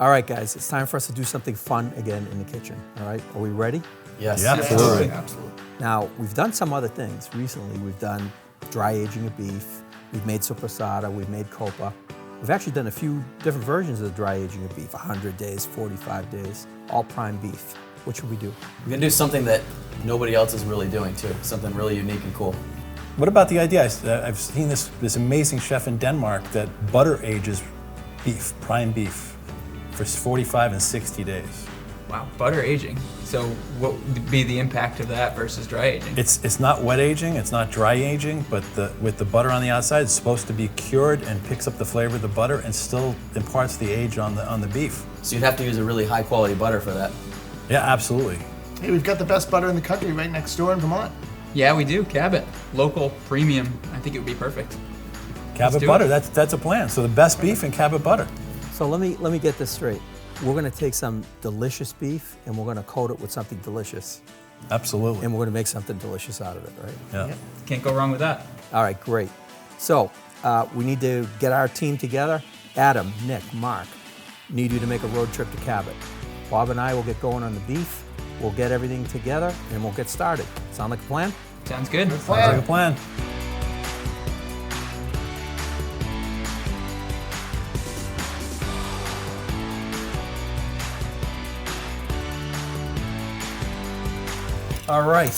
All right, guys, it's time for us to do something fun again in the kitchen. All right, are we ready? Yes. Yeah, Absolutely. absolutely. Now, we've done some other things. Recently, we've done dry aging of beef. We've made sopressata. We've made copa. We've actually done a few different versions of the dry aging of beef, 100 days, 45 days, all prime beef. What should we do? We're gonna do something that nobody else is really doing too. Something really unique and cool. What about the idea? I've seen this amazing chef in Denmark that butter ages beef, prime beef, for 45 and 60 days. Wow, butter aging. So what would be the impact of that versus dry aging? It's not wet aging, it's not dry aging, but with the butter on the outside, it's supposed to be cured and picks up the flavor of the butter and still imparts the age on the beef. So you'd have to use a really high quality butter for that. Yeah, absolutely. Hey, we've got the best butter in the country right next door in Vermont. Yeah, we do. Cabot, local, premium. I think it would be perfect. Cabot do butter, it. that's a plan. So the best beef and Cabot butter. So let me get this straight. We're gonna take some delicious beef and we're gonna coat it with something delicious. Absolutely. And we're gonna make something delicious out of it, right? Yeah. Can't go wrong with that. All right, great. So we need to get our team together. Adam, Nick, Mark, need you to make a road trip to Cabot. Bob and I will get going on the beef. We'll get everything together and we'll get started. Sound like a plan? Sounds good. Sounds like a plan. All right.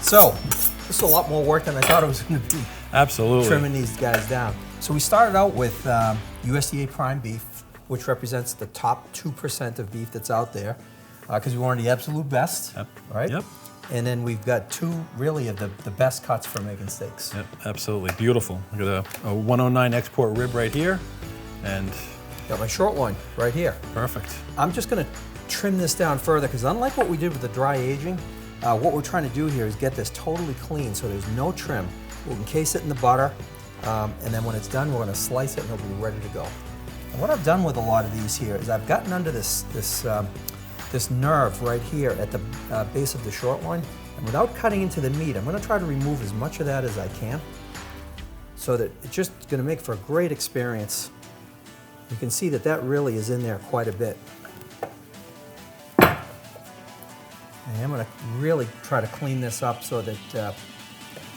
So this is a lot more work than I thought it was going to be. Absolutely. Trimming these guys down. So we started out with USDA prime beef, which represents the top 2% of beef that's out there, because we wanted the absolute best, Yep. right? Yep. And then we've got two really of the best cuts for making steaks. Yep, absolutely. Beautiful. I got a 109 export rib right here, and Got my short one right here. perfect. I'm just going to trim this down further, because unlike what we did with the dry aging, what we're trying to do here is get this totally clean so there's no trim. We'll encase it in the butter, and then when it's done, we're going to slice it and it'll be ready to go. And what I've done with a lot of these here is I've gotten under this nerve right here at the base of the short one, and without cutting into the meat, I'm going to try to remove as much of that as I can, so that it's just going to make for a great experience. You can see that that really is in there quite a bit. And I'm going to really try to clean this up so that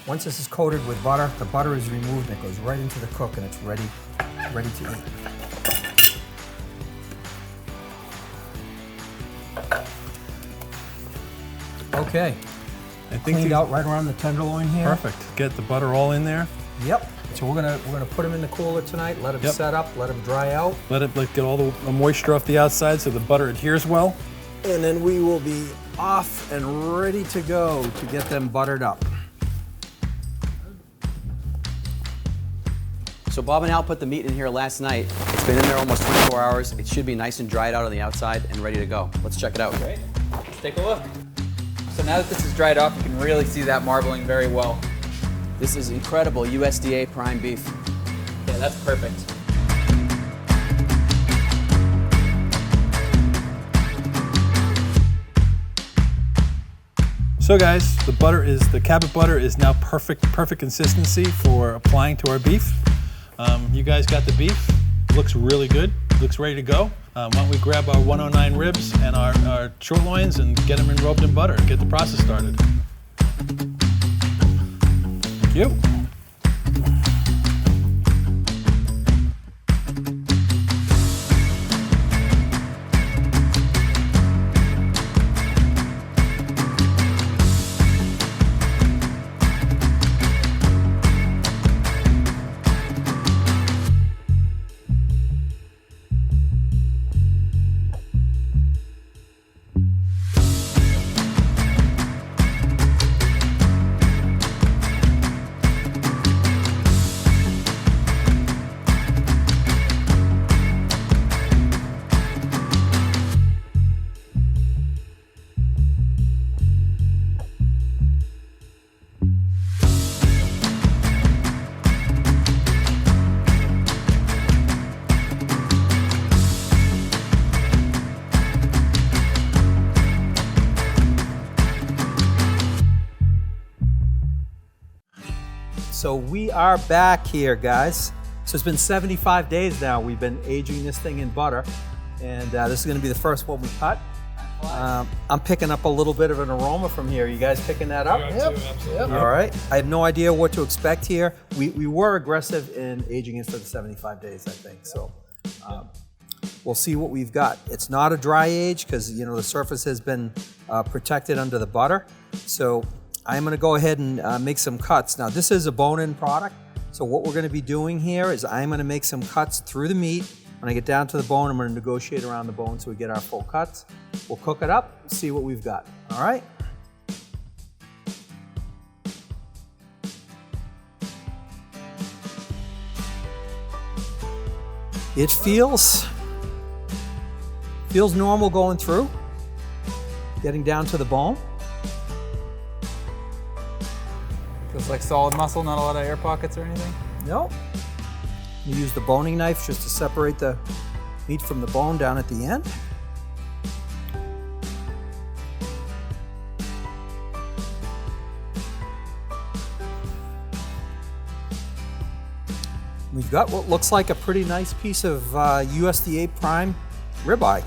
once this is coated with butter, the butter is removed and it goes right into the cook and it's ready to eat. Okay, I think cleaned out right around the tenderloin here. Perfect. Get the butter all in there. Yep. So we're gonna put them in the cooler tonight. Let them Yep. set up. Let them dry out. Let it get all the moisture off the outside so the butter adheres well. And then we will be off and ready to go to get them buttered up. So Bob and Al put the meat in here last night. It's been in there almost 24 hours. It should be nice and dried out on the outside and ready to go. Let's check it out. Great. Let's take a look. So now that this is dried off, you can really see that marbling very well. This is incredible USDA prime beef. Yeah, that's perfect. So guys, the Cabot butter is now perfect consistency for applying to our beef. You guys got the beef. Looks really good. Looks ready to go. Why don't we grab our 109 ribs and our short loins and get them enrobed in butter and get the process started. Thank you. So we are back here, guys. So it's been 75 days now. We've been aging this thing in butter. And this is going to be the first one we cut. I'm picking up a little bit of an aroma from here. You guys picking that up? Yep. All right. I have no idea what to expect here. We were aggressive in aging it for the 75 days, I think. So we'll see what we've got. It's not a dry age because, you know, the surface has been protected under the butter. So I'm going to go ahead and make some cuts. Now, this is a bone-in product. So what we're going to be doing here is I'm going to make some cuts through the meat. When I get down to the bone, I'm going to negotiate around the bone so we get our full cuts. We'll cook it up, see what we've got. All right? It feels normal going through, getting down to the bone. Feels like solid muscle, not a lot of air pockets or anything. Nope. You use the boning knife just to separate the meat from the bone down at the end. We've got what looks like a pretty nice piece of USDA prime ribeye.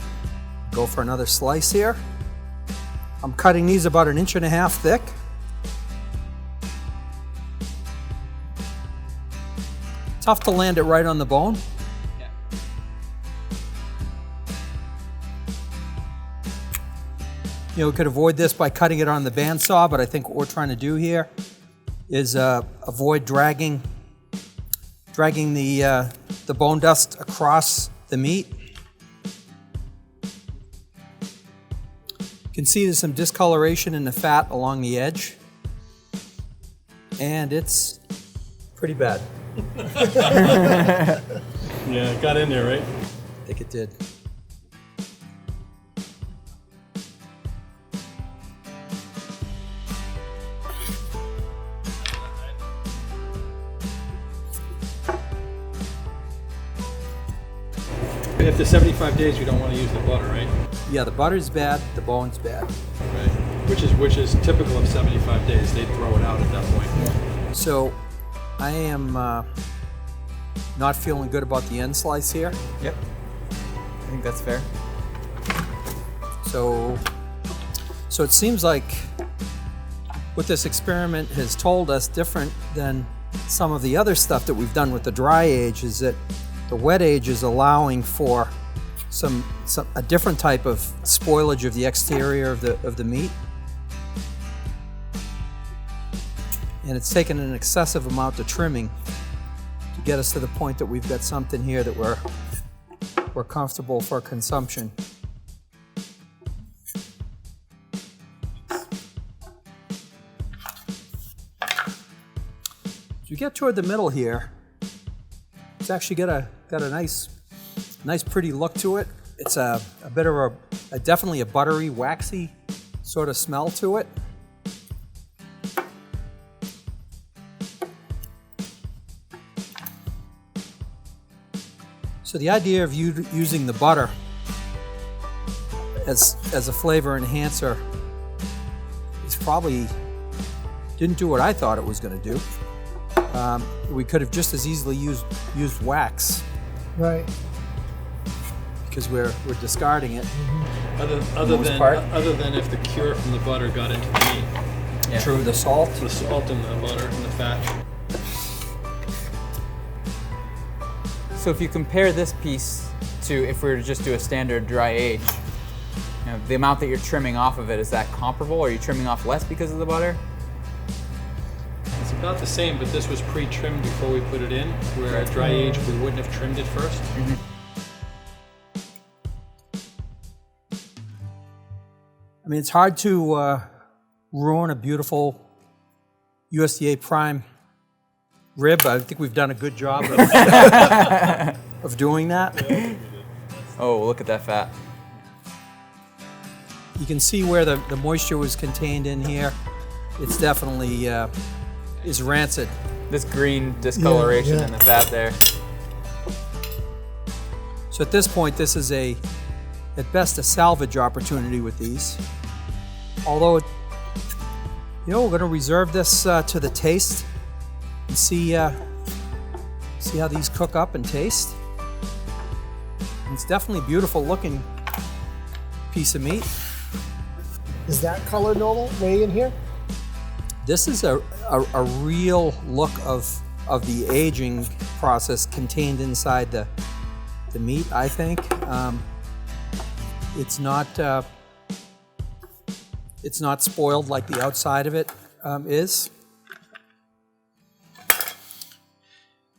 Go for another slice here. I'm cutting these about 1.5 inches thick. Tough to land it right on the bone. Yeah. You know, we could avoid this by cutting it on the bandsaw, but I think what we're trying to do here is avoid dragging the bone dust across the meat. You can see there's some discoloration in the fat along the edge, and it's pretty bad. Yeah, it got in there, right? I think it did. After 75 days, you don't want to use the butter, right? Yeah, the butter's bad, the bone's bad. Right. Which is typical of 75 days. They throw it out at that point. So I am not feeling good about the end slice here. Yep. I think that's fair. So it seems like what this experiment has told us, different than some of the other stuff that we've done with the dry age, is that the wet age is allowing for a different type of spoilage of the exterior of the meat. And it's taken an excessive amount of trimming to get us to the point that we've got something here that we're comfortable for consumption. As we get toward the middle here, it's actually got a nice pretty look to it. It's a bit of definitely a buttery, waxy sort of smell to it. So the idea of using the butter as a flavor enhancer is probably didn't do what I thought it was going to do. We could have just as easily used wax, Right. because we're discarding it. Other than if the cure from the butter got into the meat. Yeah. True, the salt. The salt and the butter and the fat. So if you compare this piece to if we were to just do a standard dry age, you know, the amount that you're trimming off of it, is that comparable? Or are you trimming off less because of the butter? It's about the same, but this was pre-trimmed before we put it in, where at dry age we wouldn't have trimmed it first. I mean, it's hard to ruin a beautiful USDA prime rib. I think we've done a good job of doing that. Oh, look at that fat. You can see where the moisture was contained in here. It's definitely is rancid. This green discoloration Yeah. in the fat there. So at this point, this is at best a salvage opportunity with these. Although, we're going to reserve this to the taste and see how these cook up and taste. It's definitely a beautiful looking piece of meat. Is that color normal way in here? This is a real look of the aging process contained inside the meat, I think. It's not spoiled like the outside of it is.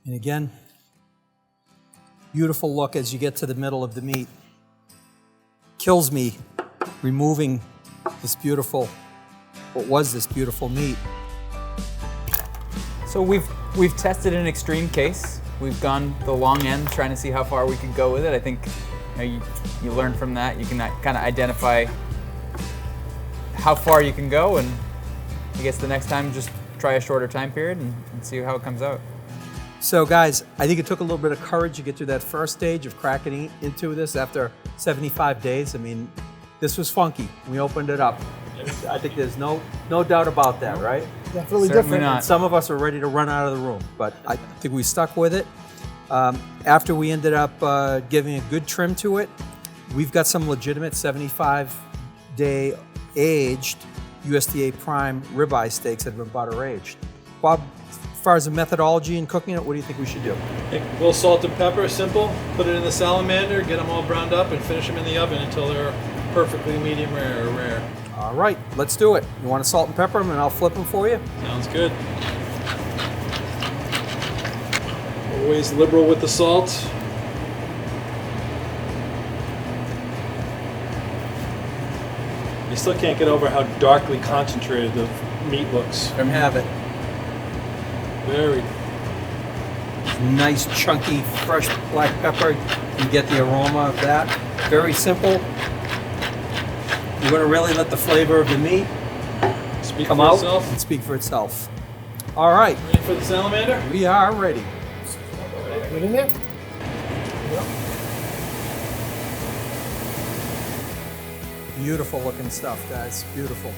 And again, beautiful look as you get to the middle of the meat. Kills me removing this beautiful, what was this beautiful meat. So we've tested an extreme case. We've gone the long end, trying to see how far we could go with it. I think you learn from that. You can kind of identify how far you can go, and I guess the next time just try a shorter time period and see how it comes out. So guys, I think it took a little bit of courage to get through that first stage of cracking into this after 75 days. I mean, this was funky. We opened it up. I think there's no doubt about that, right? Definitely Certainly different. not. And some of us are ready to run out of the room, but I think we stuck with it. After we ended up giving a good trim to it, we've got some legitimate 75-day aged USDA prime ribeye steaks that have been butter aged. Bob, as far as the methodology in cooking it, what do you think we should do? A little salt and pepper, simple. Put it in the salamander, get them all browned up, and finish them in the oven until they're perfectly medium rare or rare. All right, let's do it. You want to salt and pepper them, and I'll flip them for you? Sounds good. Always liberal with the salt. You still can't get over how darkly concentrated the meat looks. Let them have it. Very. Nice, chunky, fresh black pepper. You get the aroma of that. Very simple. You're going to really let the flavor of the meat Speak come for out itself. and speak for itself. All right, Ready for the salamander? we are ready. Right in there? Beautiful looking stuff, guys. Beautiful.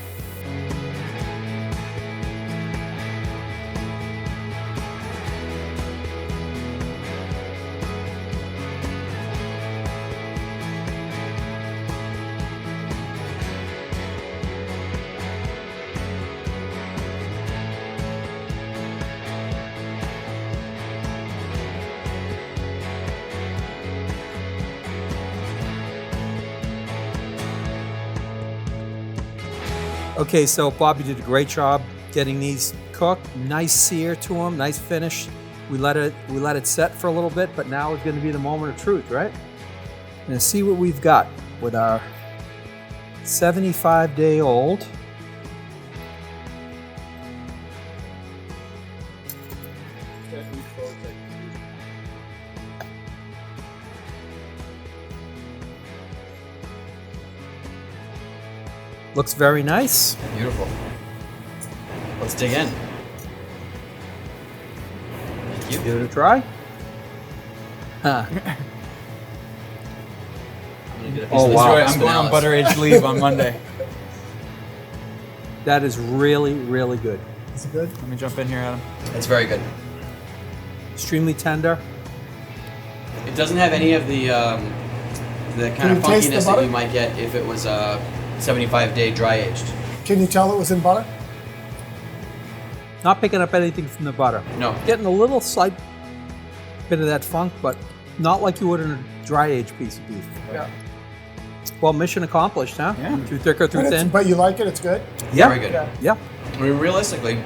Okay, so Bob, you did a great job getting these cooked. Nice sear to them, nice finish. We let it set for a little bit, but now is going to be the moment of truth, right? We're going to see what we've got with our 75-day-old. Looks very nice. Beautiful. Let's dig in. Thank you. Give it a try. Huh. Oh, wow. I'm going on butter aged leave on Monday. That is really, really good. Is it good? Let me jump in here, Adam. It's very good. Extremely tender. It doesn't have any of the kind Can of you taste the funkiness that butter? you might get if it was 75-day dry aged. Can you tell it was in butter? Not picking up anything from the butter. No. Getting a little slight bit of that funk, but not like you would in a dry aged piece of beef. Yeah. Well, mission accomplished, huh? Yeah. Through thick or through thin. But you like it? It's good? Yeah. Very good. Yeah. Yeah. I mean, realistically,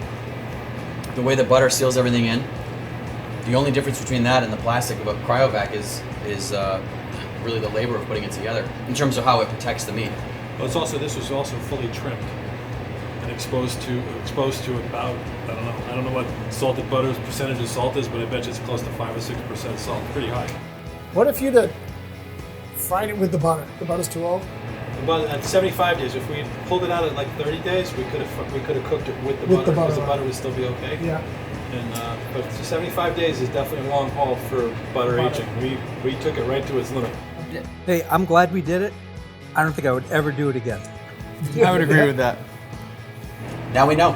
the way the butter seals everything in, the only difference between that and the plastic of a cryovac is really the labor of putting it together in terms of how it protects the meat. Well, this was also fully trimmed and exposed to about, I don't know what salted butter's percentage of salt is, but I bet you it's close to 5 or 6% salt. Pretty high. What if you'd have fried it with the butter? The butter's too old? But at 75 days, if we pulled it out at like 30 days, we could have cooked it with the With butter the butter, because the right. butter would still be okay. Yeah. And but 75 days is definitely a long haul for butter aging. We took it right to its limit. Hey, I'm glad we did it. I don't think I would ever do it again. I would agree with that. Now we know.